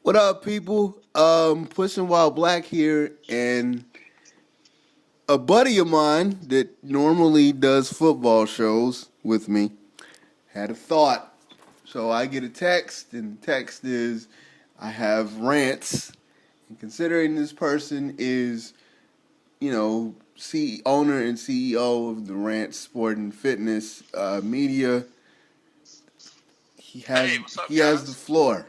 What up, people? Pushing While Black here, and a buddy of mine that normally does football shows with me had a thought. So I get a text, and the text is, I have rants. And considering this person is, owner and CEO of the Rant Sport and Fitness Media, he has Hey, what's up, he has guys? the floor.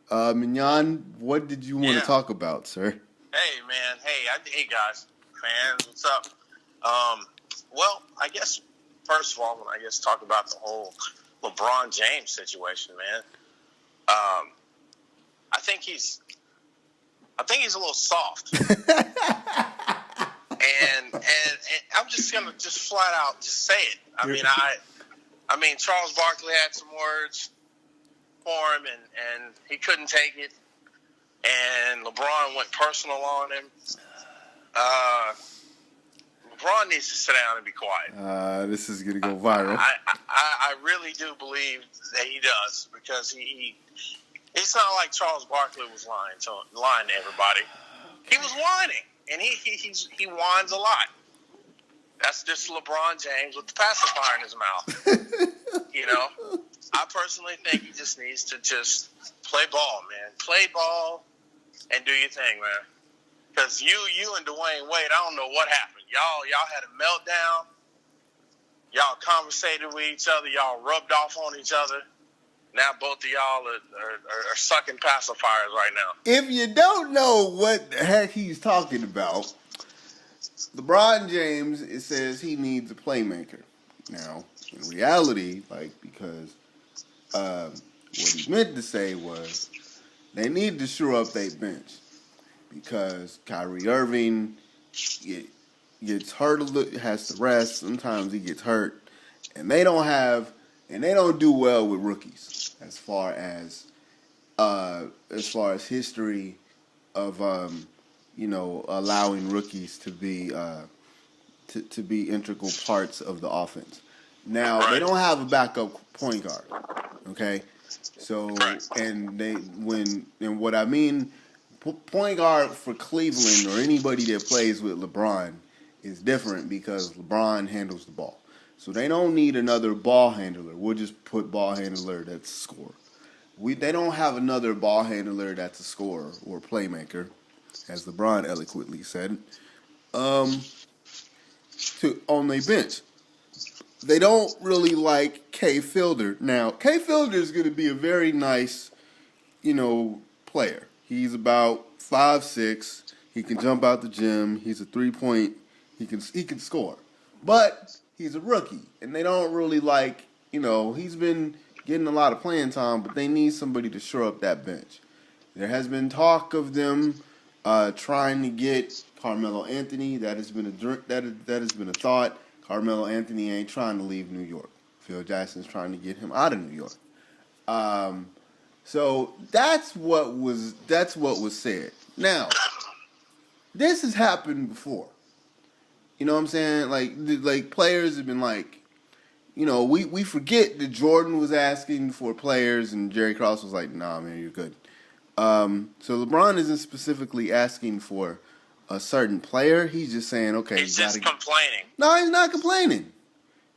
Mignon, what did you want to Yeah. talk about, sir? Hey, man. Hey, guys, fans. What's up? Well, I guess first of all, when I guess talk about the whole LeBron James situation, man. I think he's a little soft, and I'm just gonna flat out say it. I mean, Charles Barkley had some words for him, and he couldn't take it. And LeBron went personal on him. LeBron needs to sit down and be quiet. This is gonna go viral. I really do believe that he does, because he it's not like Charles Barkley was lying to everybody. He was whining, and he whines a lot. That's just LeBron James with the pacifier in his mouth. I personally think he just needs to just play ball, man. Play ball and do your thing, man. Because you and Dwayne Wade, I don't know what happened. Y'all had a meltdown. Y'all conversated with each other. Y'all rubbed off on each other. Now both of y'all are sucking pacifiers right now. If you don't know what the heck he's talking about, LeBron James, it says he needs a playmaker. Now, in reality, because what he meant to say was they need to shore up their bench, because Kyrie Irving gets hurt, has to rest. Sometimes he gets hurt, and they don't do well with rookies as far as history of allowing rookies to be to be integral parts of the offense. Now they don't have a backup point guard, okay? So what I mean, point guard for Cleveland or anybody that plays with LeBron is different, because LeBron handles the ball. So they don't need another ball handler. We'll just put ball handler that's a scorer. They don't have another ball handler that's a scorer or playmaker, as LeBron eloquently said, on their bench. They don't really like K. Fielder. Now, K. Fielder is going to be a very nice, player. He's about 5'6". He can jump out the gym. He's a 3-point. He can score. But he's a rookie, and they don't really like, he's been getting a lot of playing time, but they need somebody to shore up that bench. There has been talk of them trying to get Carmelo Anthony. That has been a thought. Carmelo Anthony ain't trying to leave New York. Phil Jackson's trying to get him out of New York. So that's what was said. Now, this has happened before. You know what I'm saying? Like players have been like, we forget that Jordan was asking for players and Jerry Krause was like, nah, man, you're good. So LeBron isn't specifically asking for a certain player. He's just saying, okay, he's just complaining. No, he's not complaining.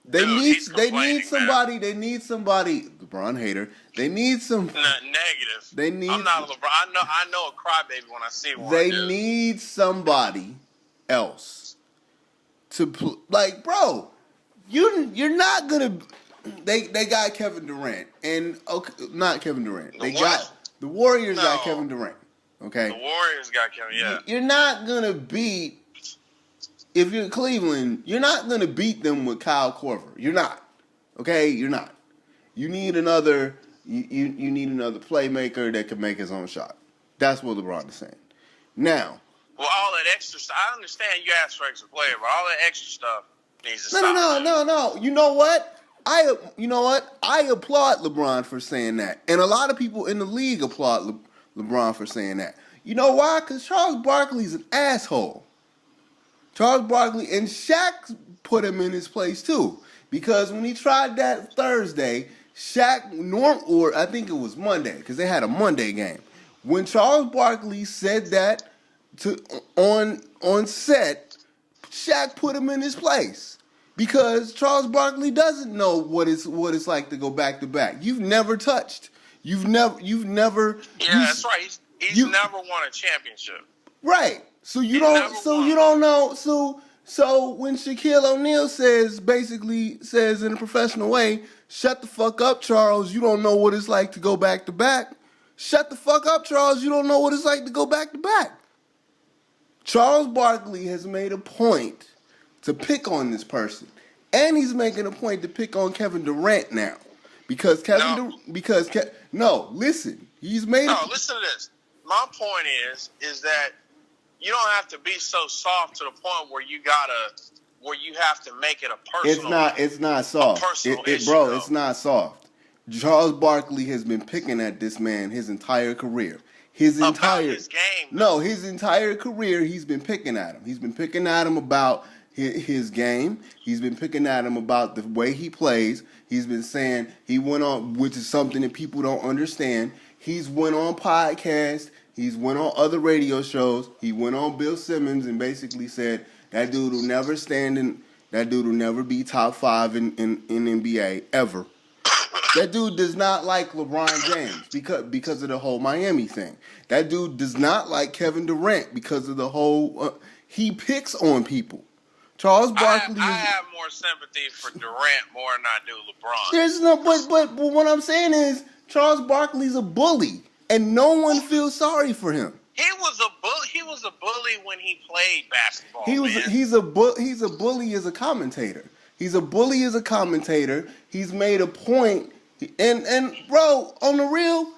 They need somebody. Man. They need somebody. LeBron hater. They need some. Negative. They need. I'm not a LeBron. I know a crybaby when I see one. They need somebody else to bro. You're not gonna. They got Kevin Durant and not Kevin Durant. The Warriors got Kevin Durant. Okay. The Warriors got Kevin. Yeah. You're not gonna beat. If you're Cleveland, you're not going to beat them with Kyle Korver. You're not. Okay? You're not. You need another you need another playmaker that can make his own shot. That's what LeBron is saying. Now, well, all that extra stuff, I understand you asked for extra player, but all that extra stuff needs to stop. No. You know what? I applaud LeBron for saying that. And a lot of people in the league applaud LeBron for saying that. You know why? Because Charles Barkley's an asshole. Charles Barkley and Shaq put him in his place too, because when he tried that Thursday, Shaq or I think it was Monday, because they had a Monday game. When Charles Barkley said that on set, Shaq put him in his place because Charles Barkley doesn't know what it's like to go back to back. You've never touched. You've never. Yeah, that's right. He's never won a championship. Right. So you don't. So you don't know. So when Shaquille O'Neal basically says in a professional way, "Shut the fuck up, Charles. You don't know what it's like to go back to back." Shut the fuck up, Charles. You don't know what it's like to go back to back. Charles Barkley has made a point to pick on this person. And he's making a point to pick on Kevin Durant now. Because listen. He's made listen to this. My point is that you don't have to be so soft to the point where you have to make it a personal. It's not soft. Issue, it's not soft. Charles Barkley has been picking at this man his entire career. His entire career, he's been picking at him. He's been picking at him about his game. He's been picking at him about the way he plays. He's been saying he went on, which is something that people don't understand. He's went on podcasts. He's went on other radio shows. He went on Bill Simmons and basically said that dude will never that dude will never be top 5 in NBA ever. That dude does not like LeBron James because of the whole Miami thing. That dude does not like Kevin Durant because of the whole. He picks on people. Charles Barkley. I have more sympathy for Durant more than I do LeBron. But what I'm saying is Charles Barkley's a bully, and no one feels sorry for him. He was a bully. He was a bully when he played basketball. He's a bully as a commentator. He's a bully as a commentator. He's made a point. And bro, on the real,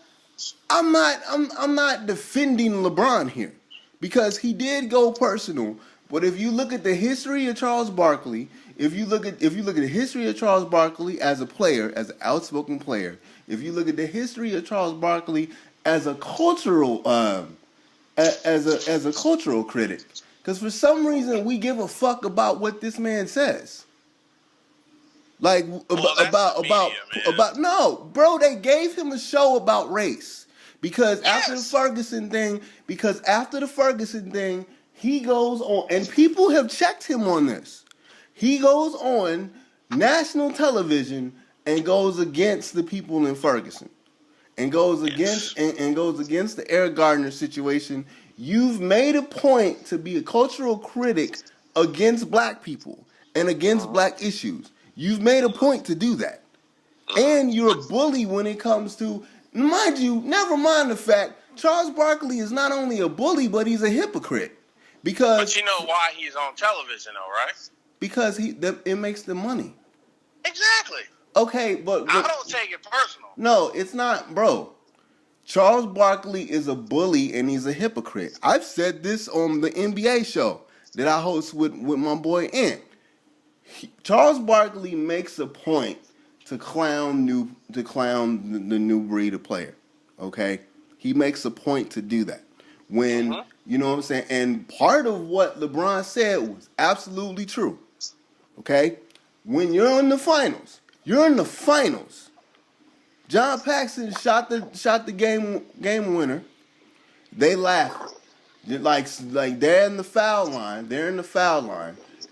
I'm not defending LeBron here because he did go personal. But if you look at the history of Charles Barkley, if you look at the history of Charles Barkley as a player, as an outspoken player, if you look at the history of Charles Barkley as a cultural as a cultural critic, because for some reason we give a fuck about what this man says. Like about no, bro, they gave him a show about race because after the Ferguson thing, he goes on, and people have checked him on this. He goes on national television and goes against the people in Ferguson, and goes against the Eric Gardner situation. You've made a point to be a cultural critic against black people and against black issues. You've made a point to do that. And you're a bully when it comes to, mind you, never mind the fact Charles Barkley is not only a bully, but he's a hypocrite. But you know why he's on television, though, right? Because it makes them money. Exactly. Okay, but I don't take it personal. No, it's not, bro. Charles Barkley is a bully and he's a hypocrite. I've said this on the NBA show that I host with my boy Ant. Charles Barkley makes a point to clown the new breed of player. Okay, he makes a point to do that. When you know what I'm saying, and part of what LeBron said was absolutely true. Okay, when you're in the finals. John Paxson shot the game winner. They laugh. Like they're in the foul line.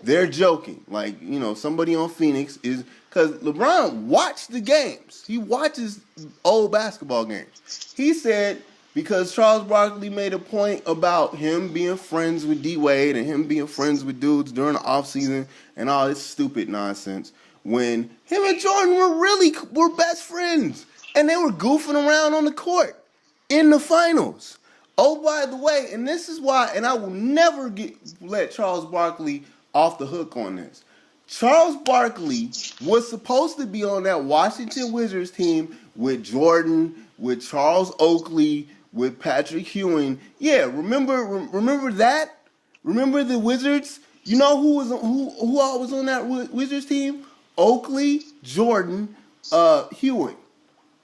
They're joking. Like, you know, somebody on Phoenix is, because LeBron watched the games. He watches old basketball games. He said because Charles Barkley made a point about him being friends with D Wade and him being friends with dudes during the offseason and all this stupid nonsense, when him and Jordan were best friends and they were goofing around on the court in the finals. Oh, by the way, and this is why, and I will never let Charles Barkley off the hook on this. Charles Barkley was supposed to be on that Washington Wizards team with Jordan, with Charles Oakley, with Patrick Ewing. Yeah, remember that? Remember the Wizards? You know who all was on that Wizards team? Oakley, Jordan, Ewing.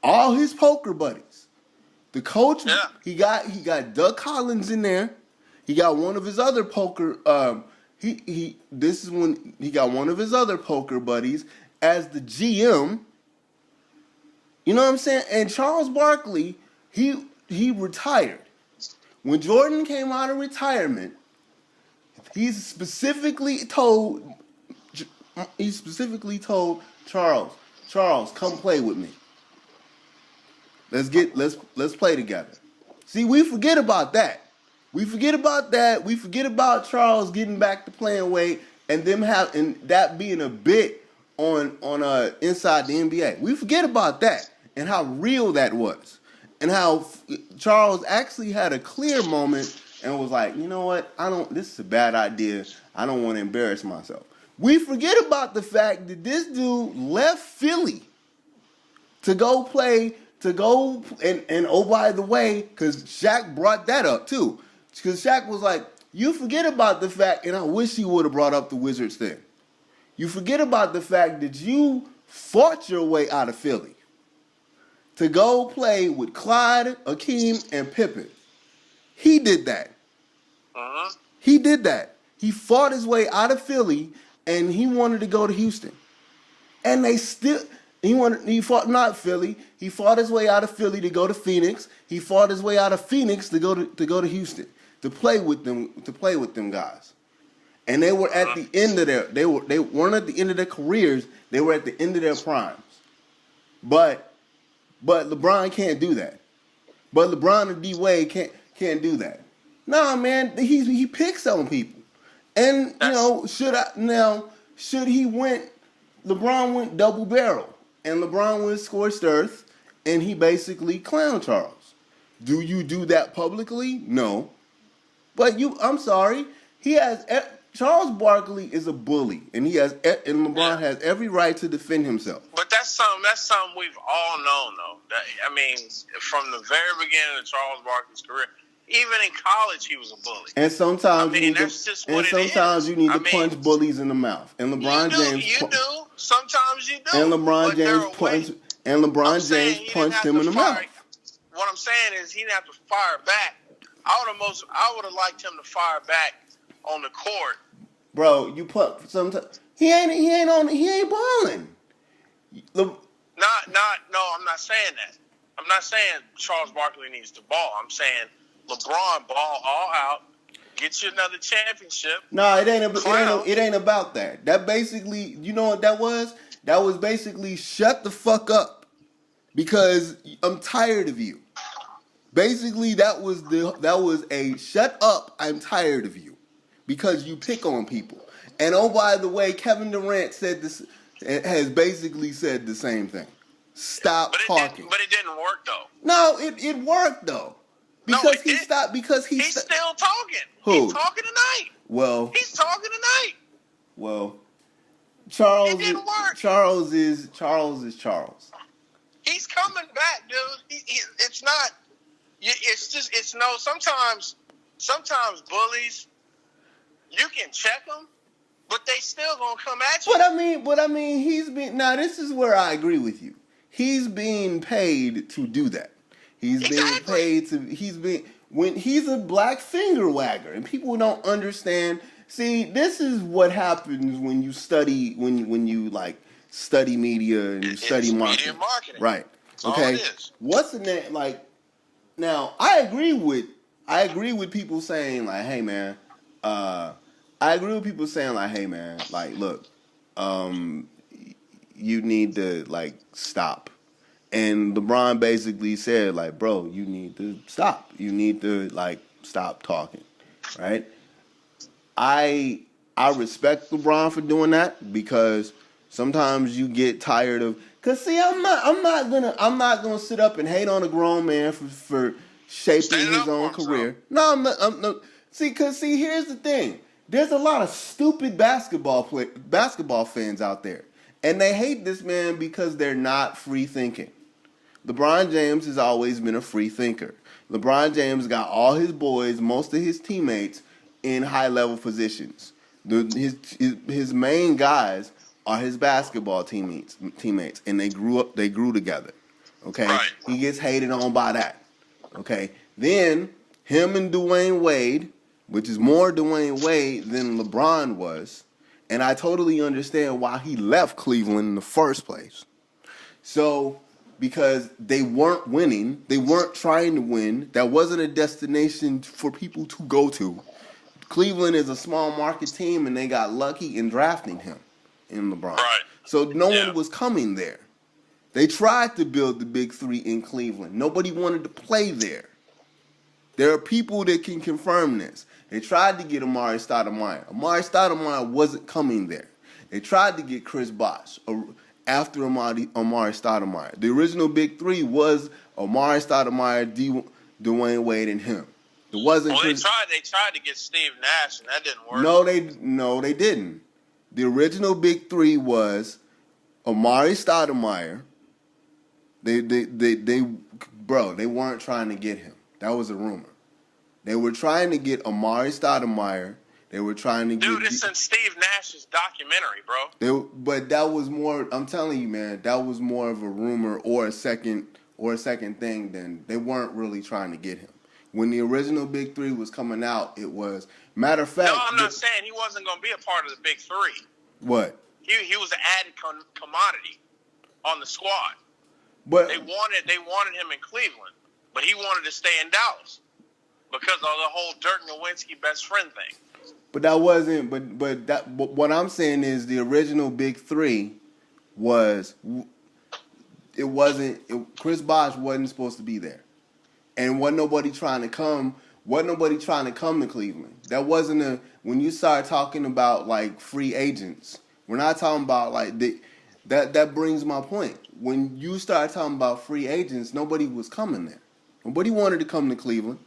All his poker buddies. The coach, he got Doug Collins in there. He got one of his other poker this is when he got one of his other poker buddies as the GM. You know what I'm saying? And Charles Barkley, he retired. When Jordan came out of retirement, he specifically told Charles, come play with me. Let's play together. See, we forget about that. We forget about Charles getting back to playing weight and them having that being a bit on inside the NBA. We forget about that and how real that was. And how Charles actually had a clear moment and was like, you know what? This is a bad idea. I don't want to embarrass myself. We forget about the fact that this dude left Philly to go play, and oh, by the way, because Shaq brought that up too. Because Shaq was like, you forget about the fact, and I wish he would have brought up the Wizards thing. You forget about the fact that you fought your way out of Philly to go play with Clyde, Akeem, and Pippen. He did that. Uh-huh. He did that. He fought his way out of Philly, and he wanted to go to Houston. And he fought not Philly. He fought his way out of Philly to go to Phoenix. He fought his way out of Phoenix to go to Houston to play with them guys. And they were at the end of they weren't at the end of their careers. They were at the end of their primes. But LeBron can't do that. But LeBron and D Wade can't do that. Nah, man, he picks on people. And should he went? LeBron went double barrel, and LeBron went scorched earth, and he basically clowned Charles. Do you do that publicly? No. But I'm sorry. Charles Barkley is a bully, and LeBron has every right to defend himself. But that's something we've all known, though. From the very beginning of Charles Barkley's career, even in college, he was a bully. And sometimes you need to punch bullies in the mouth. And LeBron James, you do. Sometimes you do. And LeBron James punched him in the mouth. What I'm saying is he didn't have to fire back. I would have liked him to fire back on the court. Bro, sometimes he ain't balling. No, I'm not saying that. I'm not saying Charles Barkley needs the ball. I'm saying LeBron ball all out, get you another championship. No, it ain't about that. That basically, you know what that was? That was basically shut the fuck up because I'm tired of you. Basically, that was a shut up. I'm tired of you because you pick on people. And oh, by the way, Kevin Durant has basically said the same thing. Stop talking. But it didn't work though. No, it worked though. Because he's still talking. Who? He's talking tonight. Well, he's talking tonight. Well, Charles. It didn't work. Charles is Charles. He's coming back, dude. It's not. It's no. Sometimes bullies, you can check them, but they still gonna come at you. But I mean, he's been. Now this is where I agree with you. He's being paid to do that. He's being paid to. When he's a black finger wagger, and people don't understand. See, this is what happens when you study when you like study media and you study marketing. Media marketing, right? That's okay. all it is. What's the name? Like, now I agree with people saying like, hey man, I agree with people saying like, hey man, like, look, you need to like stop. And LeBron basically said, like, bro, you need to stop. You need to, like, stop talking, right? I respect LeBron for doing that because sometimes you get tired of. Cause see, I'm not gonna sit up and hate on a grown man for shaping his own career. No, I'm not. See, here's the thing. There's a lot of stupid basketball fans out there, and they hate this man because they're not free thinking. LeBron James has always been a free thinker. LeBron James got all his boys, most of his teammates, in high-level positions. His main guys are his basketball teammates, and they grew together. Okay, right. He gets hated on by that. Okay, then him and Dwayne Wade, which is more Dwayne Wade than LeBron was, and I totally understand why he left Cleveland in the first place. So because they weren't winning. They weren't trying to win. That wasn't a destination for people to go to. Cleveland is a small market team, and they got lucky in drafting him in LeBron. Right. So no one was coming there. They tried to build the big three in Cleveland. Nobody wanted to play there. There are people that can confirm this. They tried to get Amari Stoudemire. Amari Stoudemire wasn't coming there. They tried to get Chris Bosh after Amari Stoudemire. The original big three was Amari Stoudemire, Dwayne Wade, and him. It wasn't. Well, they tried to get Steve Nash, and that didn't work. No, they didn't. The original big three was Amari Stoudemire. They weren't trying to get him. That was a rumor. They were trying to get Amari Stoudemire. They were trying to get. Dude, it's in Steve Nash's documentary, bro. But that was more. I'm telling you, man, that was more of a rumor or a second thing. Than they weren't really trying to get him. When the original Big Three was coming out, it was matter of fact. No, I'm not saying he wasn't going to be a part of the Big Three. What? He was an added commodity on the squad. But they wanted him in Cleveland, but he wanted to stay in Dallas because of the whole Dirk Nowitzki best friend thing. But that wasn't. But what I'm saying is the original Big Three was. It wasn't. Chris Bosh wasn't supposed to be there, and wasn't nobody trying to come to Cleveland. That wasn't a. When you start talking about like free agents, we're not talking about like that brings my point. When you start talking about free agents, nobody was coming there. Nobody wanted to come to Cleveland.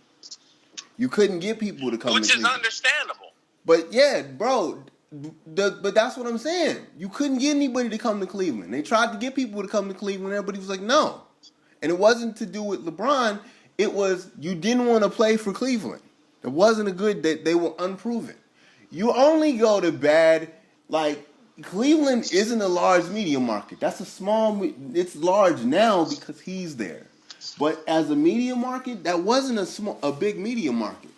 You couldn't get people to come to Cleveland. Which is understandable. But yeah, bro, but that's what I'm saying. You couldn't get anybody to come to Cleveland. They tried to get people to come to Cleveland. Everybody was like, no. And it wasn't to do with LeBron. It was you didn't want to play for Cleveland. It wasn't a good that they were unproven. You only go to bad, like, Cleveland isn't a large media market. That's a small. It's large now because he's there. But as a media market, that wasn't a big media market.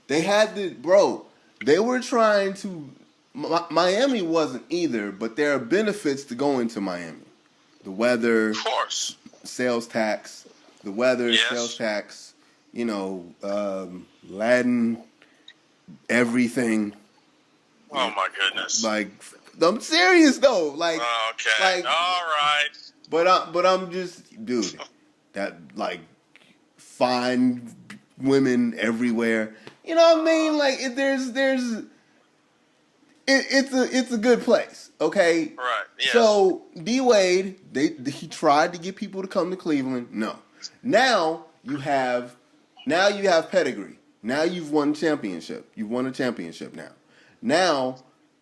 They had to, bro. They were trying to. Miami wasn't either, but there are benefits to going to Miami. The weather, of course, sales tax. The weather, yes. Sales tax. Latin, everything. Oh my goodness! Like. I'm serious though, like. Okay. Like, all right. But I'm just, dude. That like, fine women everywhere. You know what I mean? Like, it's a good place. Okay. Right. Yes. So D Wade, he tried to get people to come to Cleveland. No. Now you have pedigree. Now you've won championship. You've won a championship now. Now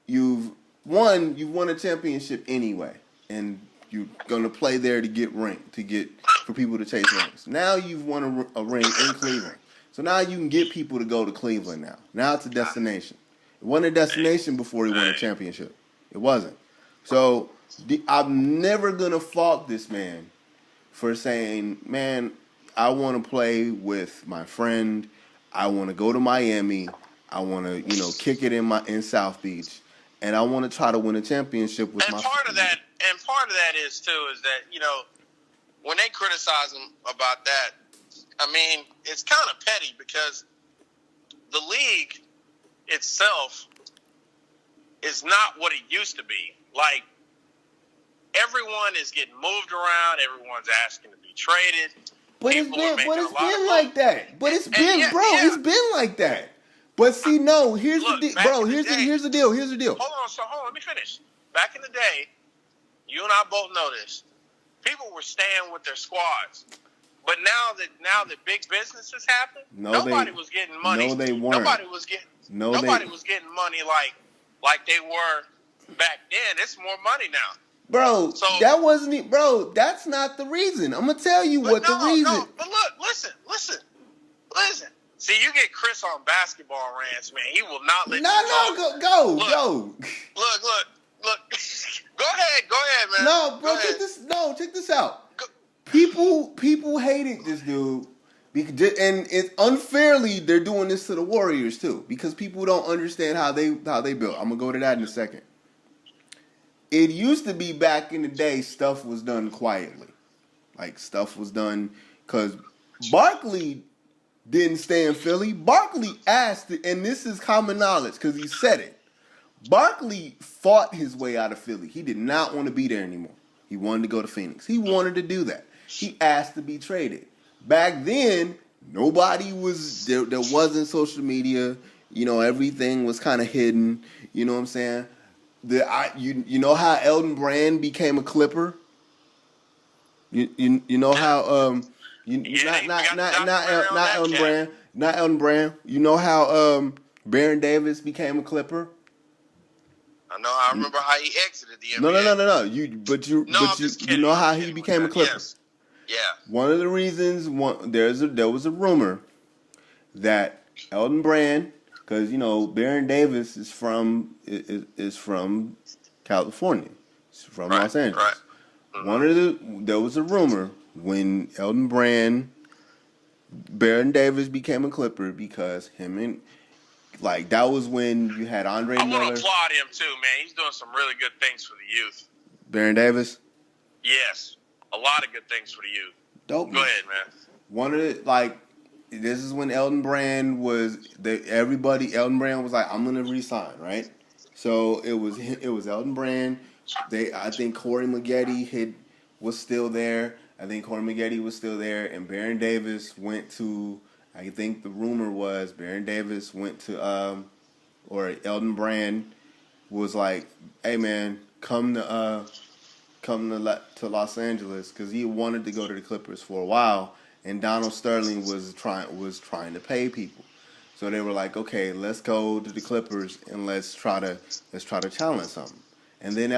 you've won a championship anyway, and you're gonna play there to get for people to chase rings. Now you've won a ring in Cleveland, so now you can get people to go to Cleveland. Now it's a destination. It wasn't a destination before he won a championship. It wasn't. So I'm never gonna fault this man for saying, "Man, I want to play with my friend. I want to go to Miami. I want to, kick it in South Beach." And I want to try to win a championship with my. Part of that is that when they criticize him about that, I mean it's kind of petty because the league itself is not what it used to be. Like everyone is getting moved around, everyone's asking to be traded. But it's been like that. But it's been, it's been like that. But see, no. Here's the deal. Here's the deal. Hold on. Let me finish. Back in the day, you and I both know this. People were staying with their squads, but now that big businesses happen, nobody was getting money. No, they weren't. Nobody was getting money like they were back then. It's more money now, bro. So, that wasn't it, bro. That's not the reason. I'm gonna tell you what the reason. No, but look, listen. See, you get Chris on basketball rants, man. He will not let you go. Look. Go ahead, man. No, bro, check this out. People hated this dude. And it's unfairly, they're doing this to the Warriors, too. Because people don't understand how they built. I'm going to go to that in a second. It used to be back in the day, stuff was done quietly. Like stuff was done because Barkley didn't stay in Philly. Barkley asked, and this is common knowledge because he said it. Barkley fought his way out of Philly. He did not want to be there anymore. He wanted to go to Phoenix. He wanted to do that. He asked to be traded. Back then, nobody was there. There wasn't social media. You know, everything was kind of hidden. You know what I'm saying? You know how Elton Brand became a Clipper? You know how not Elton Brand. You know how Baron Davis became a Clipper? I remember how he exited the NBA. No. You know how he became a Clipper. Yes. Yeah. One of the reasons there was a rumor that Elton Brand, because you know Baron Davis is from California, he's from Los Angeles. Right. There was a rumor when Baron Davis became a Clipper because that was when you had Andre Miller. I want to applaud him too, man. He's doing some really good things for the youth. Baron Davis? Yes. A lot of good things for the youth. Dope. Go ahead, man. One of the, this is when Elton Brand was like, I'm gonna resign, right? So it was Elton Brand. I think Corey Maggette was still there. And Baron Davis went to, I think the rumor was Baron Davis went to or Elton Brand was like, hey man, come to Los Angeles, because he wanted to go to the Clippers for a while, and Donald Sterling was trying to pay people. So they were like, okay, let's go to the Clippers and let's try to challenge something. And then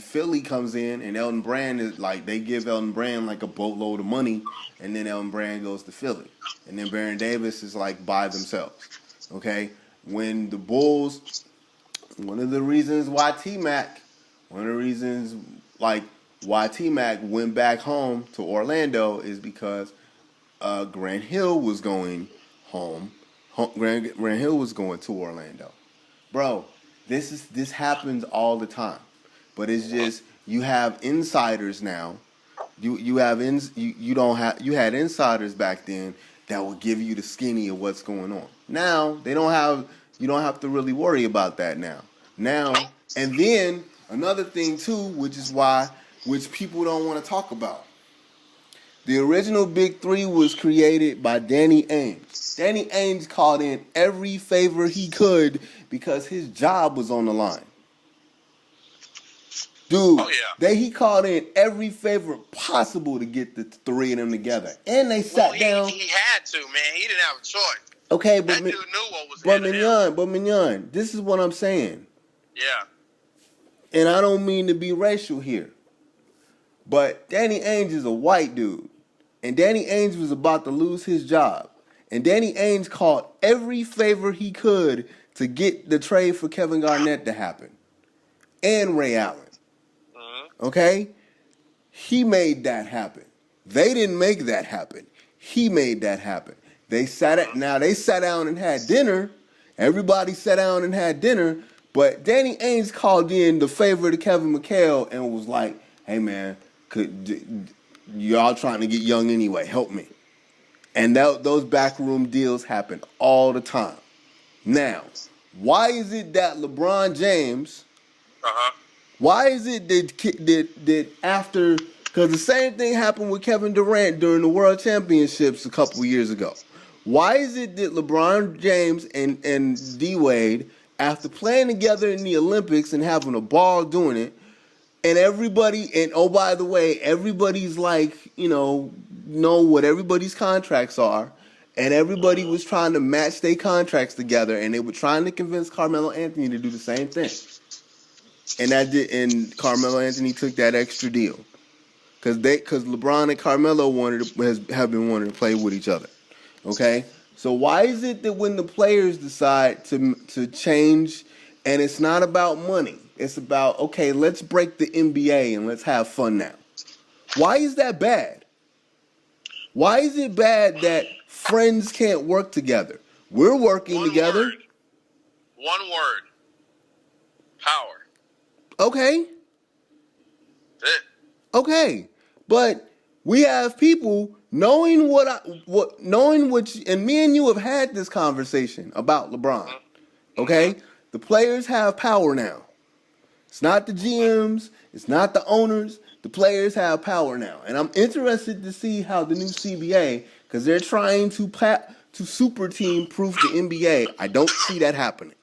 Philly comes in, and Elton Brand is like, they give Elton Brand like a boatload of money, and then Elton Brand goes to Philly. And then Baron Davis is like by themselves. Okay? When the Bulls, one of the reasons why T-Mac went back home to Orlando is because Grant Hill was going home. Grant Hill was going to Orlando. Bro, this happens all the time. But it's just, you have insiders now. You had insiders back then that will give you the skinny of what's going on. Now you don't have to really worry about that now. And then another thing too, which people don't want to talk about. The original Big Three was created by Danny Ainge. Danny Ainge called in every favor he could because his job was on the line. Dude, he called in every favor possible to get the three of them together. And they sat down. He had to, man. He didn't have a choice. Okay, that dude knew what was ahead of him. But Mignon, this is what I'm saying. Yeah. And I don't mean to be racial here. But Danny Ainge is a white dude. And Danny Ainge was about to lose his job. And Danny Ainge called every favor he could to get the trade for Kevin Garnett to happen. And Ray Allen. Okay? He made that happen. They didn't make that happen. He made that happen. They sat down and had dinner. Everybody sat down and had dinner. But Danny Ainge called in the favor to Kevin McHale and was like, hey man, y'all trying to get young anyway, help me. And those backroom deals happen all the time. Now, why is it that LeBron James, why is it that after, because the same thing happened with Kevin Durant during the World Championships a couple years ago. Why is it that LeBron James and D-Wade, after playing together in the Olympics and having a ball doing it, and everybody, and oh, by the way, everybody's like, know what everybody's contracts are, and everybody was trying to match their contracts together, and they were trying to convince Carmelo Anthony to do the same thing. And Carmelo Anthony took that extra deal. Because LeBron and Carmelo have been wanting to play with each other. Okay? So why is it that when the players decide to change, and it's not about money, it's about, okay, let's break the NBA and let's have fun now. Why is that bad? Why is it bad that friends can't work together? We're working together. One word. Power. Okay. That's it. Okay. But We have people knowing and me and you have had this conversation about LeBron. Okay? The players have power now. It's not the GMs, it's not the owners. The players have power now. And I'm interested to see how the new CBA, because they're trying to super team proof the NBA. I don't see that happening.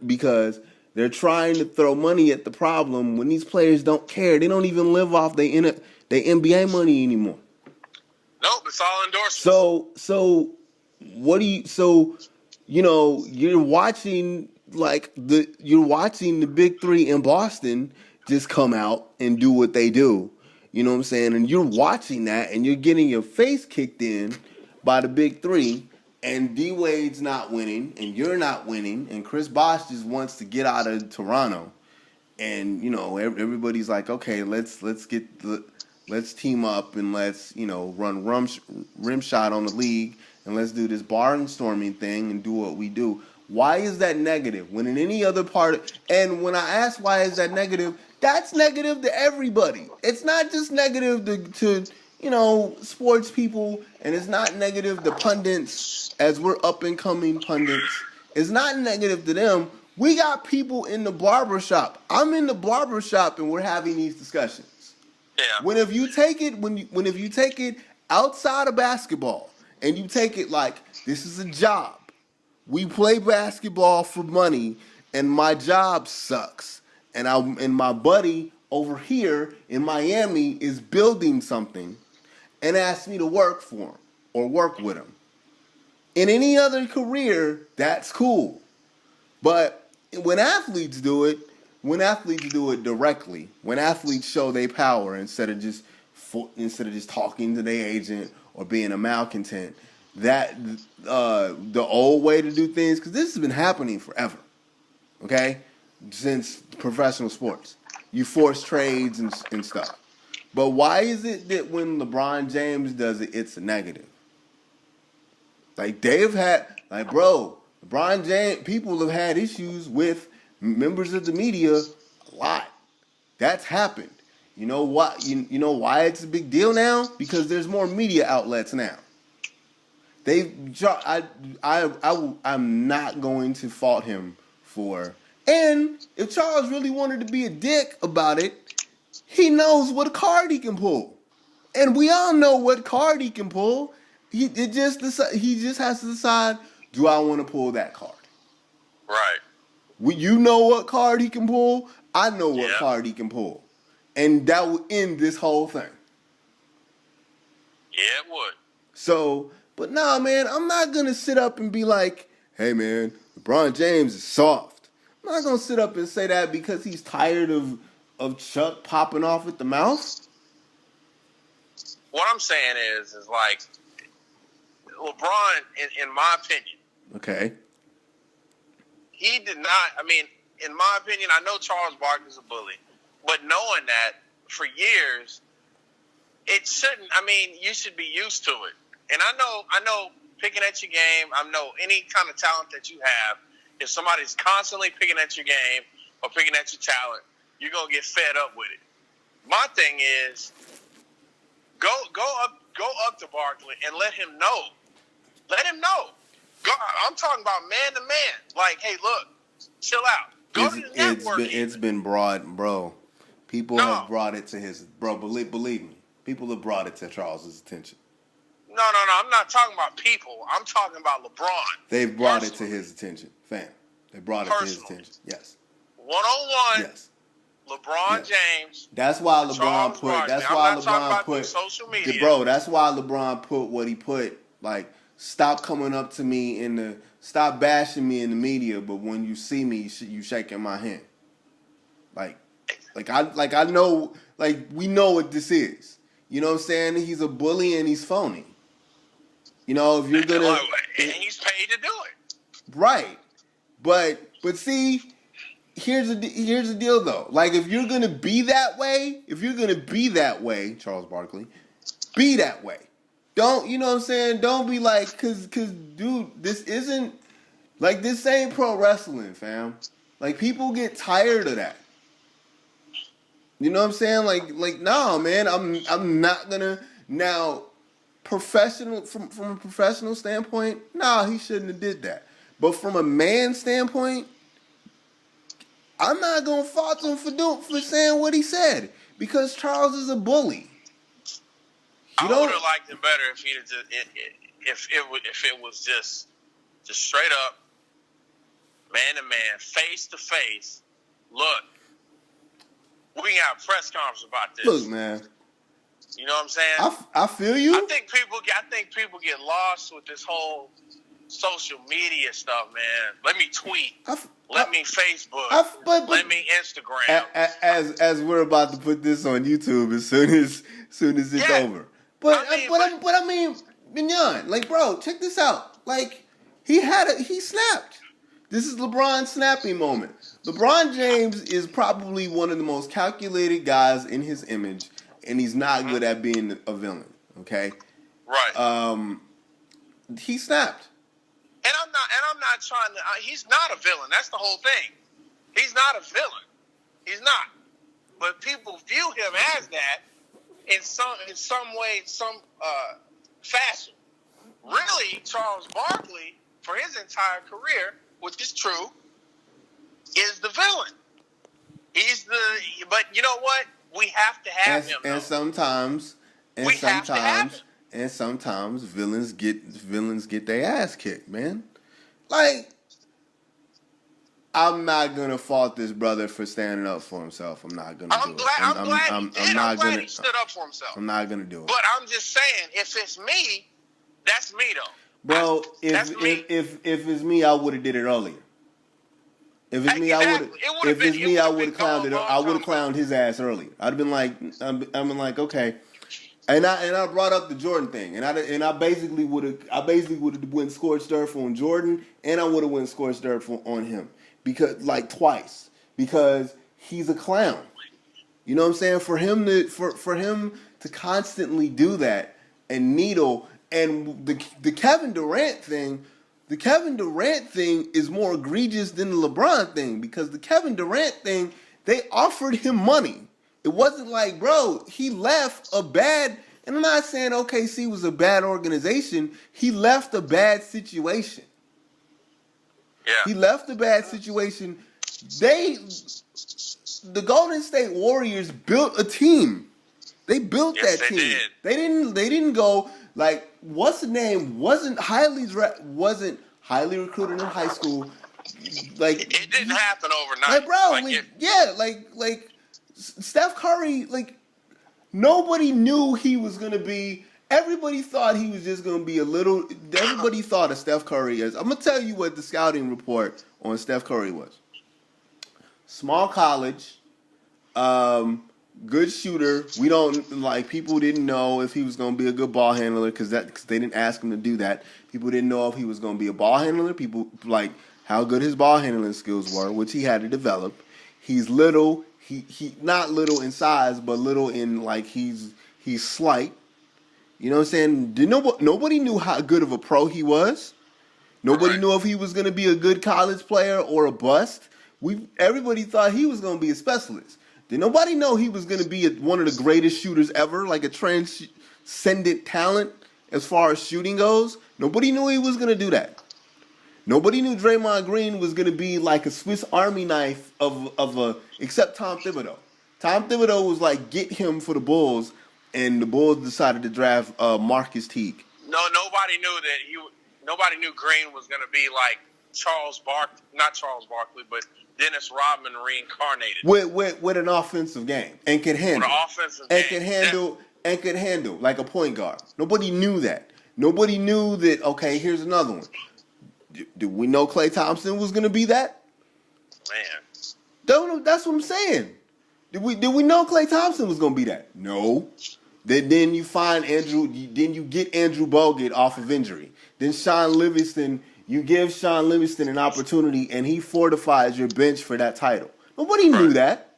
Because they're trying to throw money at the problem when these players don't care. They don't even live off their NBA money anymore. Nope, it's all endorsements. So what do you? So you're watching the big three in Boston just come out and do what they do. You know what I'm saying? And you're watching that, and you're getting your face kicked in by the big three. And D Wade's not winning, and you're not winning, and Chris Bosh just wants to get out of Toronto, and everybody's like, okay, let's team up and let's run rim shot on the league, and let's do this barnstorming thing and do what we do. Why is that negative? When in any other part, and when I ask why is that negative, that's negative to everybody. It's not just negative to sports people, and it's not negative to pundits, as we're up-and-coming pundits. It's not negative to them. We got people in the barbershop. I'm in the barbershop, and we're having these discussions. Yeah. If you take it outside of basketball, and you take it like this is a job. We play basketball for money, and my job sucks. And my buddy over here in Miami is building something and asked me to work for him or work with him. In any other career, that's cool. But when athletes do it directly, when athletes show their power instead of just talking to their agent or being a malcontent, that the old way to do things, because this has been happening forever, okay, since professional sports, you force trades and stuff. But why is it that when LeBron James does it, it's a negative? Like LeBron James, people have had issues with members of the media a lot. That's happened. You know what? You know why it's a big deal now? Because there's more media outlets now. I'm not going to fault him for. And if Charles really wanted to be a dick about it, he knows what card he can pull, and we all know what card he can pull. He just has to decide: do I want to pull that card? Right. You know what card he can pull. I know what card he can pull, and that will end this whole thing. Yeah, it would. So, but nah, man, I'm not gonna sit up and be like, "Hey, man, LeBron James is soft." I'm not gonna sit up and say that because he's tired of Chuck popping off at the mouth. What I'm saying is like LeBron, in my opinion, okay, he did not. I mean, in my opinion, I know Charles Barkley's a bully, but knowing that for years, it shouldn't. I mean, you should be used to it. And I know, picking at your game. I know any kind of talent that you have. If somebody's constantly picking at your game or picking at your talent, you're gonna get fed up with it. My thing is, go up to Barkley and let him know. Let him know. I'm talking about man to man. Like, hey, look, chill out. Go to the network. It's been brought, bro. People have brought it to his, bro. Believe me, people have brought it to Charles's attention. No. I'm not talking about people. I'm talking about LeBron. They've brought it to his attention, fam. They brought it to his attention. Yes. 1-on-1. Yes. LeBron James. That's why LeBron put. Barkley. That's why LeBron put. Social media. Bro, that's why LeBron put what he put. Like, stop coming up to me stop bashing me in the media. But when you see me, you shaking my hand. Like I know. Like, we know what this is. You know what I'm saying? He's a bully and he's phony. You know, if you're gonna, and he's paid to do it. Right. But see, here's the deal though. Like, if you're gonna be that way, Charles Barkley, be that way. Don't, you know what I'm saying? Don't be like, cause dude, this ain't pro wrestling, fam. Like, people get tired of that. You know what I'm saying? Like no, man. I'm not gonna now. Professional from a professional standpoint, nah, he shouldn't have did that. But from a man standpoint, I'm not gonna fault him for saying what he said because Charles is a bully. I would have liked it better if he just if it was just straight up, man to man, face to face. Look, we can have a press conference about this. Look, man. You know what I'm saying? I feel you. I think people get lost with this whole social media stuff, man. Let me tweet. Let me Facebook. Let me Instagram. As we're about to put this on YouTube as soon as it's over. But I mean, Mignon, like, bro, check this out. Like, he snapped. This is LeBron's snapping moment. LeBron James is probably one of the most calculated guys in his image, and he's not good at being a villain. Okay, right. He snapped. And I'm not trying to. He's not a villain. That's the whole thing. He's not a villain. He's not. But people view him as that in some way, some fashion. Really, Charles Barkley, for his entire career, which is true, is the villain. But you know what? We have to have him. And sometimes villains get their ass kicked, man. Like, I'm not gonna fault this brother for standing up for himself. I'm not gonna do it. I'm glad he stood up for himself. I'm not gonna do it. But I'm just saying, if it's me, that's me though. Bro, if it's me, I would have did it earlier. If it's me, I would have clowned it. I would have clowned his ass earlier. I'd have been like, okay. And I brought up the Jordan thing, and I basically would have went scorched earth on Jordan, and I would have went scorched earth on him twice because he's a clown. You know what I'm saying? For him to constantly do that and needle and the Kevin Durant thing. The Kevin Durant thing is more egregious than the LeBron thing because the Kevin Durant thing, they offered him money. It wasn't like, bro, he left a bad, and I'm not saying OKC was a bad organization. He left a bad situation. Yeah. He left a bad situation. The Golden State Warriors built a team. They built that team. Did. They didn't go like, what's the name? Wasn't highly recruited in high school. Like, it didn't happen overnight. Like, bro, like Steph Curry, like, nobody knew he was gonna be. Everybody thought he was just gonna be everybody thought of Steph Curry as. I'm gonna tell you what the scouting report on Steph Curry was. Small college, good shooter. We don't people didn't know if he was gonna be a good ball handler because they didn't ask him to do that. People didn't know if he was gonna be a ball handler. People like how good his ball handling skills were, which he had to develop. He's little. He not little in size, but little in he's slight. You know what I'm saying? Nobody knew how good of a pro he was. Nobody knew if he was going to be a good college player or a bust. Everybody thought he was going to be a specialist. Did nobody know he was going to be one of the greatest shooters ever, like a transcendent talent as far as shooting goes? Nobody knew he was going to do that. Nobody knew Draymond Green was going to be like a Swiss Army knife except Tom Thibodeau. Tom Thibodeau was like, get him for the Bulls, and the Bulls decided to draft Marcus Teague. Nobody knew Green was going to be like not Charles Barkley, but Dennis Rodman reincarnated with an offensive game and could handle could handle like a point guard. Nobody knew that. Nobody knew that. Okay, here's another one. Do we know Klay Thompson was going to be that? Man, that's what I'm saying. Did we know Klay Thompson was going to be that? No. Then you find then you get Andrew Bogut off of injury. Then you give Sean Livingston an opportunity, and he fortifies your bench for that title. Nobody knew that.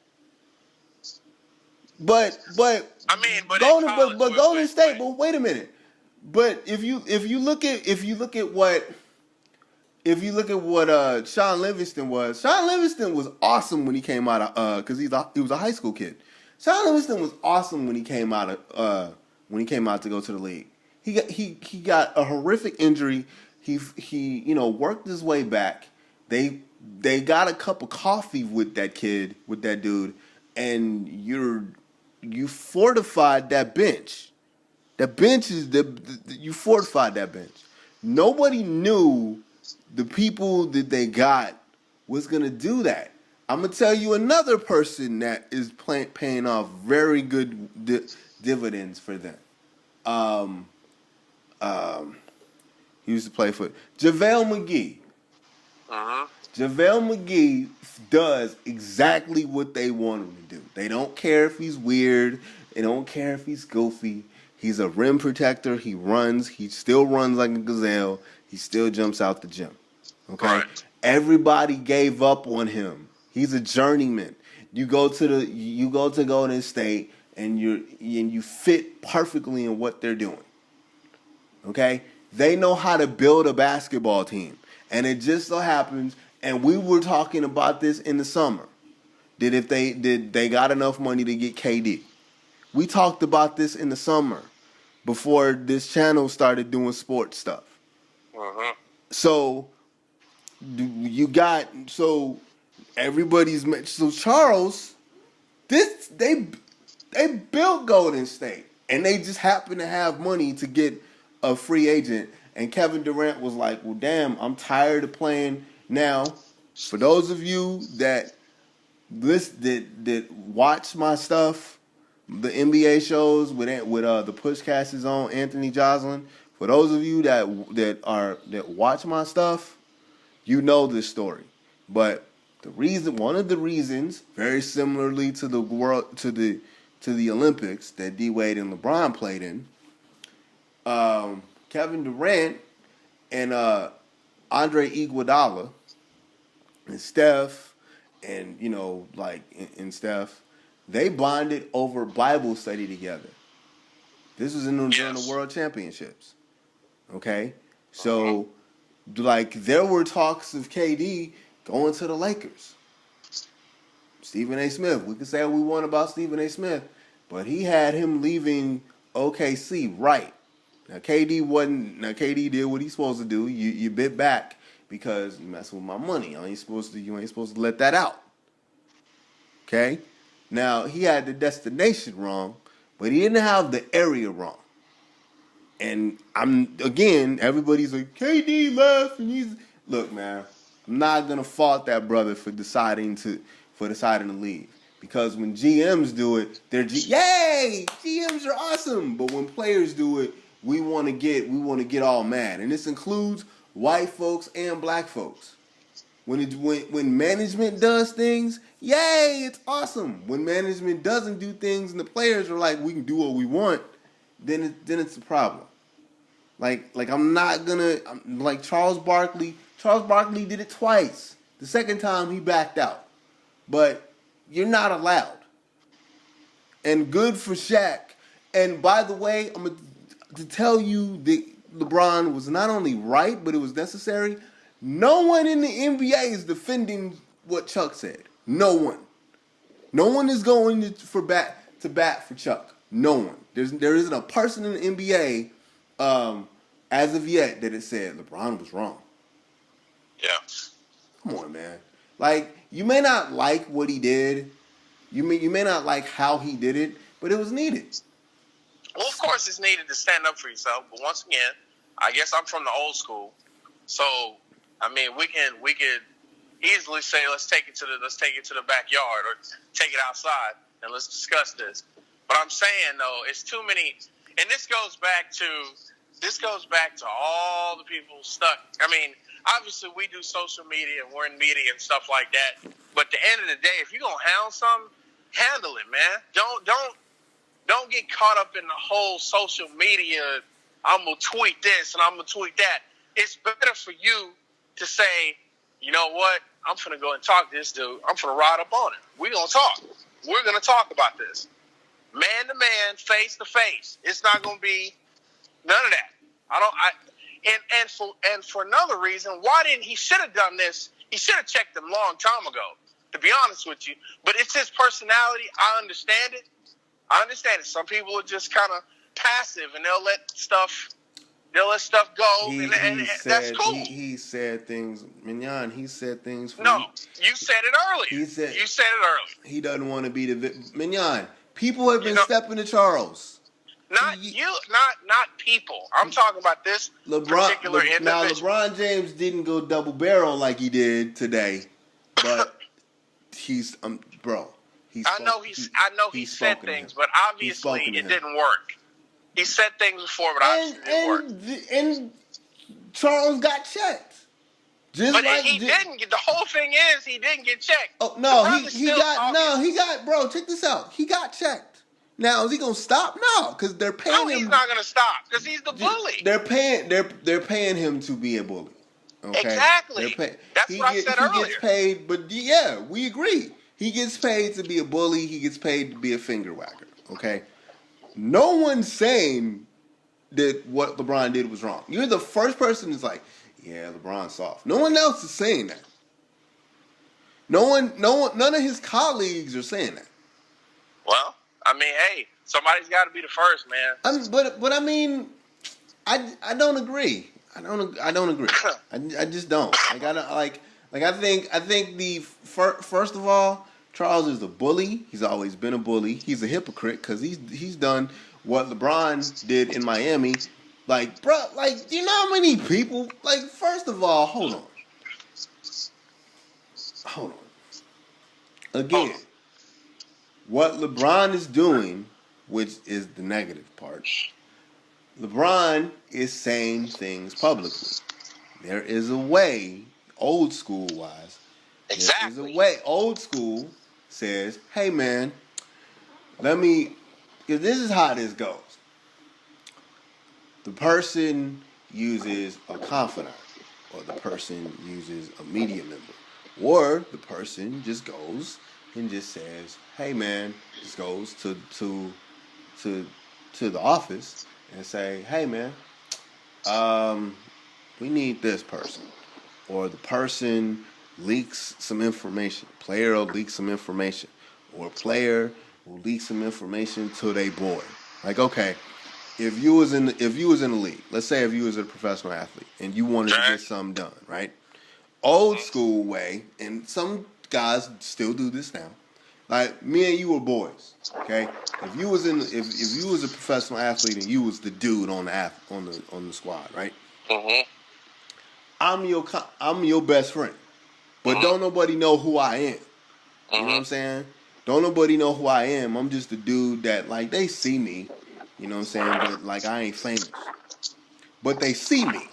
But Golden State. But wait a minute. But if you look at what Sean Livingston was awesome when he came out because he was a high school kid. Sean Livingston was awesome when he came out to go to the league. He got a horrific injury. He worked his way back. They got a cup of coffee with that dude, and you fortified that bench. That bench is you fortified that bench. Nobody knew the people that they got was gonna do that. I'm gonna tell you another person that is paying off very good dividends for them. He used to play for JaVale McGee. JaVale McGee does exactly what they want him to do. They don't care if he's weird. They don't care if he's goofy. He's a rim protector. He runs. He still runs like a gazelle. He still jumps out the gym. Okay? Right. Everybody gave up on him. He's a journeyman. You go to Golden State and you fit perfectly in what they're doing. Okay? They know how to build a basketball team. And it just so happens, and we were talking about this in the summer, that they got enough money to get KD. We talked about this in the summer before this channel started doing sports stuff. So Charles, they built Golden State, and they just happened to have money to get a free agent. And Kevin Durant was like, well, damn, I'm tired of playing now. For those of you that watch my stuff, the NBA shows with the Pushcast is on Anthony Joslin. For those of you that watch my stuff, you know this story. But one of the reasons, very similarly to the Olympics that D Wade and LeBron played in, Kevin Durant and Andre Iguodala and Steph and Steph, they bonded over Bible study together. This was during the World Championships. Okay? So, there were talks of KD going to the Lakers. Stephen A. Smith. We can say what we want about Stephen A. Smith, but he had him leaving OKC right. Now KD did what he's supposed to do. You bit back because you messing with my money. You ain't supposed to let that out. Okay? Now he had the destination wrong, but he didn't have the area wrong. And everybody's like, KD left and look, man, I'm not gonna fault that brother for deciding to leave. Because when GMs do it, yay! GMs are awesome. But when players do it, we want to get all mad, and this includes white folks and black folks. When management does things, yay, it's awesome. When management doesn't do things, and the players are like, we can do what we want, then it's a problem. Like Charles Barkley. Charles Barkley did it twice. The second time he backed out, but you're not allowed. And good for Shaq. And by the way, I'm gonna to tell you that LeBron was not only right, but it was necessary. No one in the NBA is defending what Chuck said. No one. No one is going to bat for Chuck. No one. There isn't a person in the NBA as of yet that has said LeBron was wrong. Yeah. Come on, man. You may not like what he did. You may not like how he did it, but it was needed. Well, of course, it's needed to stand up for yourself. But once again, I guess I'm from the old school, so I mean, we can easily say let's take it to the backyard or take it outside and let's discuss this. But I'm saying though, it's too many, and this goes back to all the people stuck. I mean, obviously we do social media and we're in media and stuff like that. But at the end of the day, if you're gonna hound something, handle it, man. Don't get caught up in the whole social media. I'm going to tweet this and I'm going to tweet that. It's better for you to say, you know what? I'm going to go and talk to this dude. I'm going to ride up on it. We're going to talk. We're going to talk about this. Man to man, face to face. It's not going to be none of that. And for another reason, why didn't he should have done this? He should have checked them long time ago. to be honest with you. But it's his personality. I understand it. Some people are just kind of passive, and they'll let stuff go, and that's cool. He said things, Mignon. He said things. No, you said it earlier. You said it earlier. He doesn't want to be Mignon. People have been stepping to Charles. Not people. I'm talking about this particular individual. Now, LeBron James didn't go double barrel like he did today, but he's bro. I know he said things, but obviously it didn't work. He said things before, but obviously it didn't work. And Charles got checked. He didn't get. The whole thing is he didn't get checked. Oh no, he got. Bro, check this out. He got checked. Now is he gonna stop? No, because they're paying him. No, he's not gonna stop because he's the bully. They're paying him to be a bully. Okay? Exactly. That's what I said earlier. He gets paid, but yeah, we agree. He gets paid to be a bully. He gets paid to be a finger whacker. Okay. No one's saying that what LeBron did was wrong. You're the first person that's like, yeah, LeBron's soft. No one else is saying that. None of his colleagues are saying that. Well, I mean, hey, somebody's got to be the first, man. But I mean, I don't agree. I don't agree. I just don't. I think the first of all, Charles is a bully. He's always been a bully. He's a hypocrite because he's done what LeBron did in Miami. Like, bro, like, do you know how many people? Like, first of all, hold on. Again, what LeBron is doing, which is the negative part, LeBron is saying things publicly. There is a way, old school wise, exactly. There is a way, old school says, hey man, because this is how this goes. The person uses a confidant, or the person uses a media member, or the person just goes and just says, hey man, just goes to the office and say, hey man, we need this person. Or the person leaks some information. Player will leak some information. Or a player will leak some information to their boy. Like, okay, if you was in the league, let's say if you was a professional athlete and you wanted to get something done, right? Old school way, and some guys still do this now. Like, me and you were boys, okay? If you was a professional athlete and you was the dude on the squad, right? Mm-hmm. I'm your best friend, but don't nobody know who I am. You know what I'm saying? Don't nobody know who I am. I'm just a dude that, like, they see me. You know what I'm saying? But, like, I ain't famous. But they see me,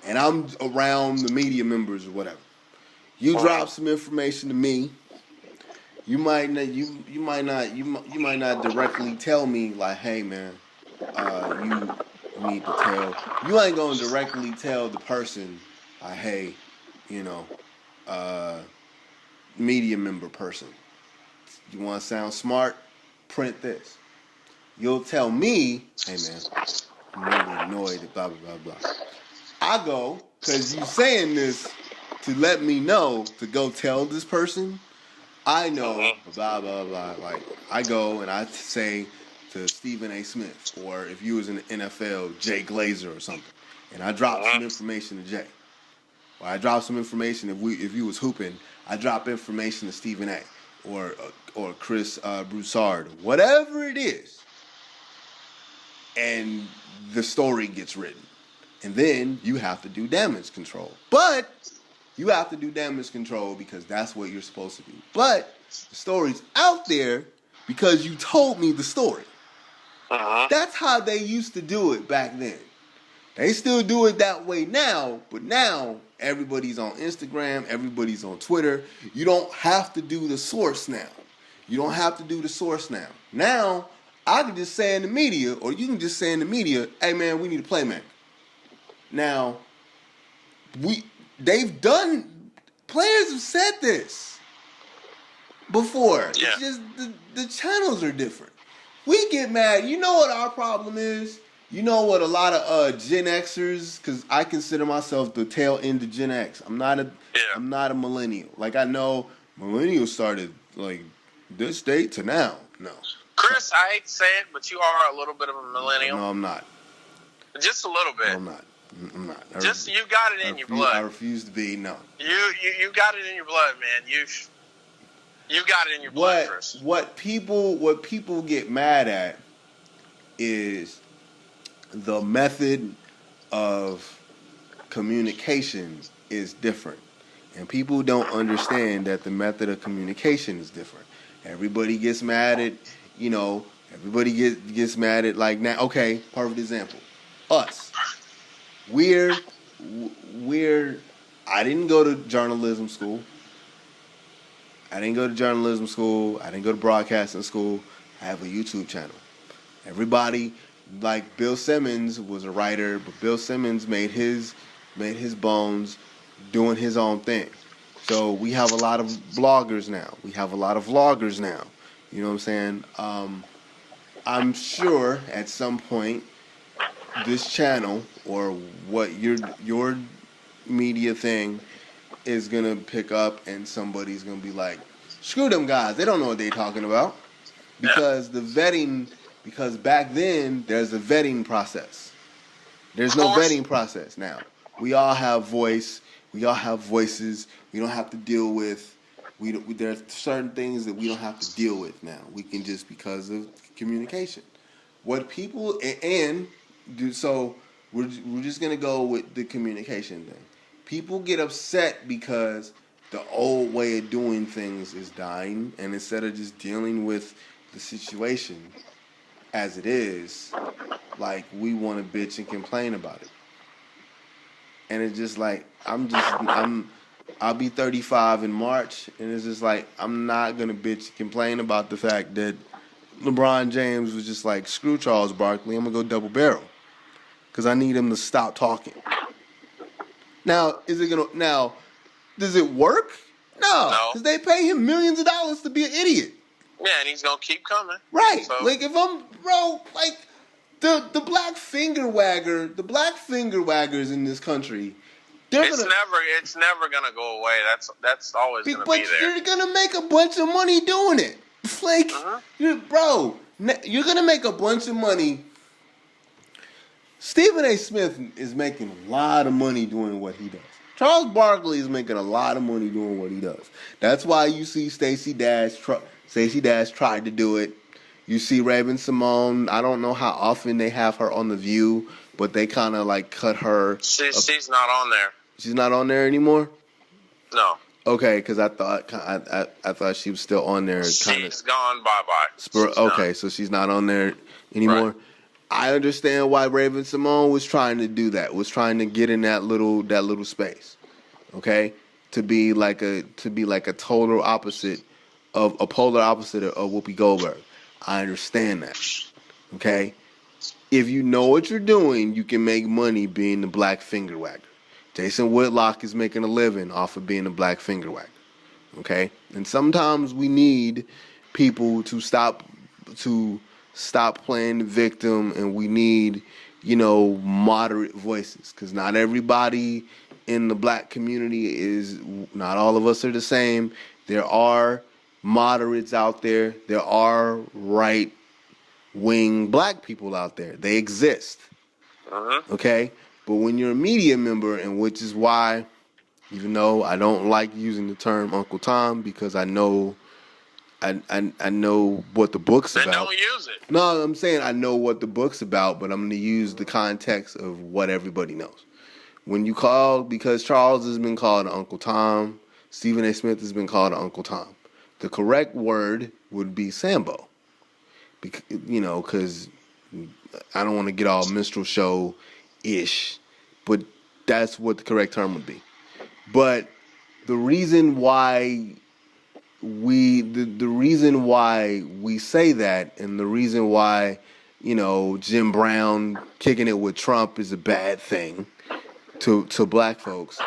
and I'm around the media members or whatever. You drop some information to me. You might not directly tell me, like, hey man, you need to tell. You ain't gonna directly tell the person, hey, media member person. You want to sound smart? Print this. You'll tell me, hey man, I'm really annoyed, blah blah blah blah. I go because you saying this to let me know to go tell this person. I know, blah, blah, blah. Like, I go and I say to Stephen A. Smith, or if you was in the NFL, Jay Glazer or something, and I drop some information to Jay. Or I drop some information, if you was hooping, I drop information to Stephen A. or Chris Broussard, whatever it is. And the story gets written. And then you have to do damage control. But you have to do damage control because that's what you're supposed to do. But the story's out there because you told me the story. That's how they used to do it back then. They still do it that way now, but now everybody's on Instagram, everybody's on Twitter. You don't have to do the source now. Now, I can just say in the media, or you can just say in the media, hey man, we need a playmaker. Now, players have said this before. Yeah. It's just the channels are different. We get mad. You know what our problem is? You know what a lot of Gen Xers, because I consider myself the tail end of Gen X. I'm not a millennial. Like, I know Millennials started like this date to now. No. Chris, I hate to say it, but you are a little bit of a millennial. No, I'm not. Just a little bit. No, I'm not. I'm not. Just you got it in your blood. I refuse to be. No. You got it in your blood, man. You got it in your blood, Chris. What people get mad at is the method of communication is different. And people don't understand that the method of communication is different. Everybody gets mad at, everybody gets mad at like now. Okay, perfect example. Us. We're I didn't go to journalism school. I didn't go to broadcasting school. I have a YouTube channel. Everybody, like Bill Simmons was a writer, but Bill Simmons made his bones doing his own thing. So we have a lot of bloggers now. We have a lot of vloggers now. You know what I'm saying? I'm sure at some point this channel or what your media thing is gonna pick up and somebody's gonna be like, screw them guys, they don't know what they're talking about. Because because back then there's a vetting process. There's no vetting process now. We all have voices. We don't have to deal with. There are certain things that we don't have to deal with now. We can just because of communication. What people and do so. We're just gonna go with the communication thing. People get upset because the old way of doing things is dying, and instead of just dealing with the situation as it is, like we want to bitch and complain about it. And it's just like I'll be 35 in March, and it's just like I'm not gonna bitch and complain about the fact that LeBron James was just like, screw Charles Barkley, I'm gonna go double barrel because I need him to stop talking. Now, does it work? No, because they pay him millions of dollars to be an idiot. Yeah, and he's gonna keep coming. Right. So. Like if I'm like the black finger waggers in this country. It's never gonna go away. That's always gonna be there. But you're gonna make a bunch of money doing it. It's like, you're gonna make a bunch of money. Stephen A. Smith is making a lot of money doing what he does. Charles Barkley is making a lot of money doing what he does. That's why you see Stacey Dash tried to do it. You see Raven Simone. I don't know how often they have her on The View, but they kind of like cut her. She's not on there. She's not on there anymore? No. Okay, because I thought she was still on there. She's gone bye-bye. Okay, so she's not on there anymore. Right. I understand why Raven Simone was trying to do that. Was trying to get in that little space. Okay? To be like a total opposite of a polar opposite of Whoopi Goldberg. I understand that. Okay? If you know what you're doing, you can make money being the black finger wagger. Jason Whitlock is making a living off of being a black finger wagger. Okay? And sometimes we need people to stop playing the victim, and we need, moderate voices, because not everybody in the black community not all of us are the same. There are moderates out there. There are right-wing black people out there. They exist. Okay? But when you're a media member, and which is why, even though I don't like using the term Uncle Tom, because I know what the book's about. Then don't use it. No, I'm saying I know what the book's about, but I'm going to use the context of what everybody knows. When you call, because Charles has been called Uncle Tom, Stephen A. Smith has been called Uncle Tom. The correct word would be Sambo. Because I don't want to get all minstrel show-ish, but that's what the correct term would be. But the reason why we say that, and the reason why, Jim Brown kicking it with Trump is a bad thing to black folks,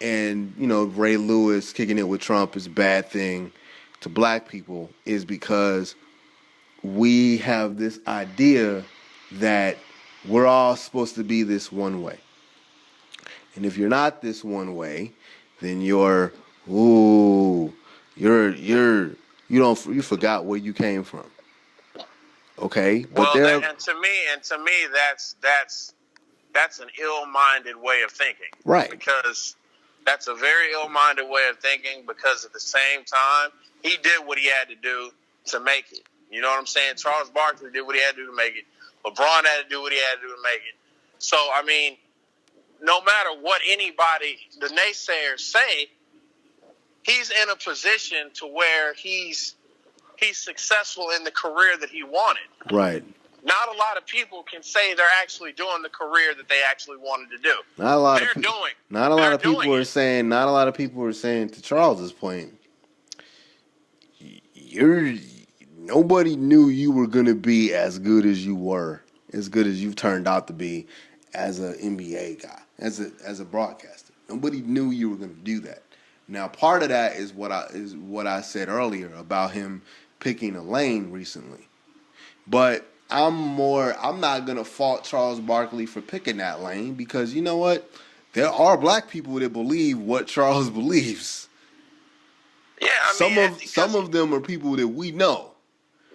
and, Ray Lewis kicking it with Trump is a bad thing to black people, is because we have this idea that we're all supposed to be this one way. And if you're not this one way, then you're You forgot where you came from. Okay, but Well, and to me, that's an ill-minded way of thinking, right? Because that's a very ill-minded way of thinking. Because at the same time, he did what he had to do to make it. You know what I'm saying? Charles Barkley did what he had to do to make it. LeBron had to do what he had to do to make it. So, I mean, no matter what anybody, the naysayers say, he's in a position to where he's successful in the career that he wanted. Right. Not a lot of people can say they're actually doing the career that they actually wanted to do. Not a lot they're of people. Doing. Not a lot of people are saying. Not a lot of people are saying. To Charles's point, nobody knew you were gonna be as good as you were, as good as you've turned out to be, as an NBA guy, as a broadcaster. Nobody knew you were gonna do that. Now, part of that is what I said earlier about him picking a lane recently, but I'm not gonna fault Charles Barkley for picking that lane, because you know what? There are black people that believe what Charles believes. Yeah, some of them are people that we know.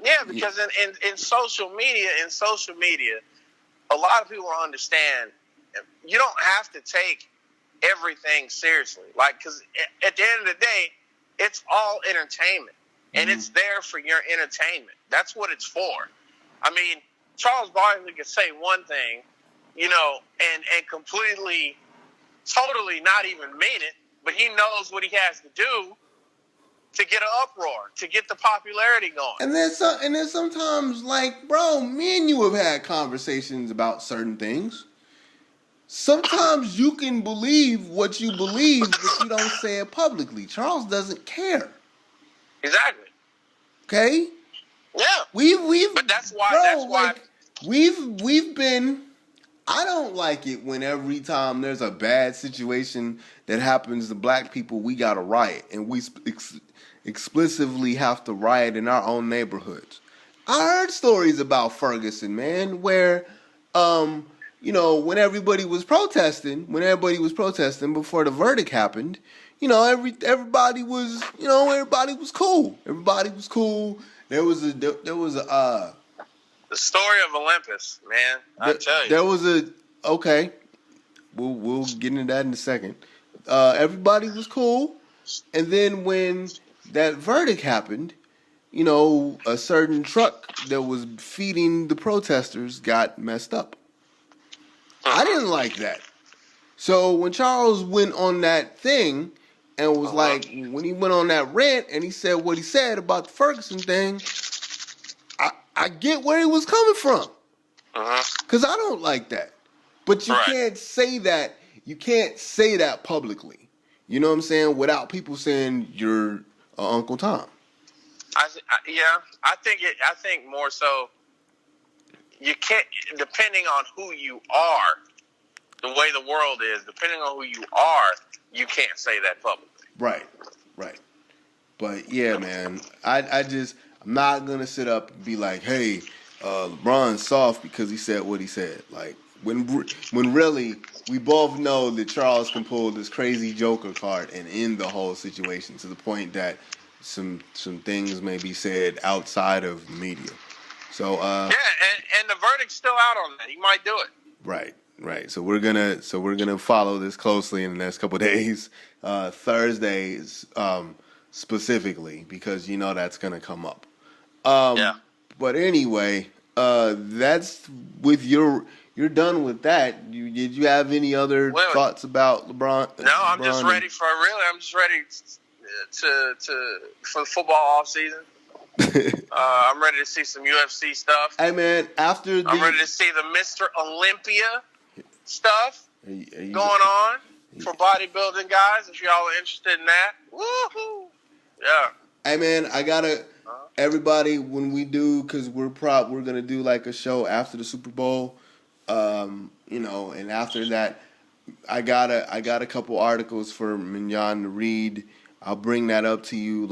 Yeah, because in social media, a lot of people don't understand. You don't have to take everything seriously, like, because at the end of the day, it's all entertainment, and it's there for your entertainment. That's what it's for. I mean, Charles Barkley could say one thing, and completely, totally not even mean it, but he knows what he has to do to get an uproar, to get the popularity going. And then sometimes, like, bro, me and you have had conversations about certain things. Sometimes you can believe what you believe, but you don't say it publicly. Charles doesn't care. Exactly. Okay? Yeah. But that's why. We've been. I don't like it when every time there's a bad situation that happens to black people, we got to riot, and we explicitly have to riot in our own neighborhoods. I heard stories about Ferguson, man, where when everybody was protesting before the verdict happened, everybody was cool. Everybody was cool. There was a the story of Olympus, man. I tell you, there was okay. We'll get into that in a second. Everybody was cool, and then when that verdict happened, a certain truck that was feeding the protesters got messed up. I didn't like that. So when Charles went on that thing and was like, when he went on that rant and he said what he said about the Ferguson thing, I get where he was coming from. Because I don't like that. But you can't say that. You can't say that publicly. You know what I'm saying? Without people saying you're Uncle Tom. I think more so. You can't, depending on who you are, the way the world is, depending on who you are, you can't say that publicly. Right. But yeah, man, I'm not gonna sit up and be like, hey, LeBron's soft because he said what he said. Like, when really we both know that Charles can pull this crazy Joker card and end the whole situation to the point that some things may be said outside of the media. So and the verdict's still out on that. He might do it. Right. So we're gonna follow this closely in the next couple of days, Thursdays specifically, because that's gonna come up. But anyway, that's with you're done with that. Did you have any other thoughts about LeBron? No, I'm just ready for the football off season. I'm ready to see some UFC stuff. Hey man, I'm ready to see the Mr. Olympia stuff going on for bodybuilding guys. If y'all are interested in that, woohoo! Yeah. Hey man, I gotta everybody when we do, because we're gonna do like a show after the Super Bowl, and after that, I got a couple articles for Mignon to read. I'll bring that up to you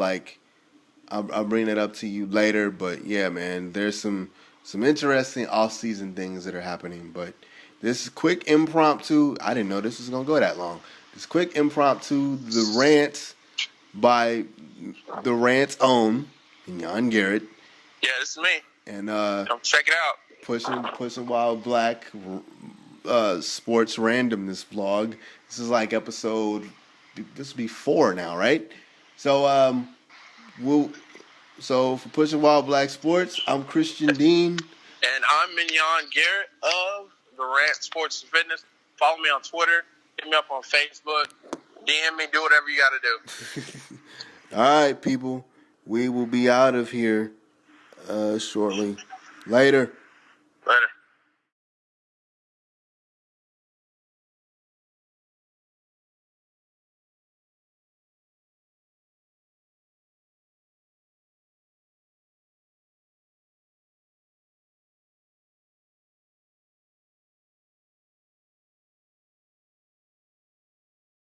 I'll bring that up to you later, but yeah, man, there's some interesting off-season things that are happening. But this quick impromptu, I didn't know this was gonna go that long. This quick impromptu, the Rant by the Rant's own Jan Garrett. Yeah, this is me. And come check it out. pushing Wild Black sports randomness vlog. This is like episode. This will be 4 now, right? So so for Pushing Wild Black Sports, I'm Christian Dean. And I'm Mignon Garrett of the Rant Sports and Fitness. Follow me on Twitter. Hit me up on Facebook. DM me. Do whatever you got to do. All right, people. We will be out of here shortly. Later. Later.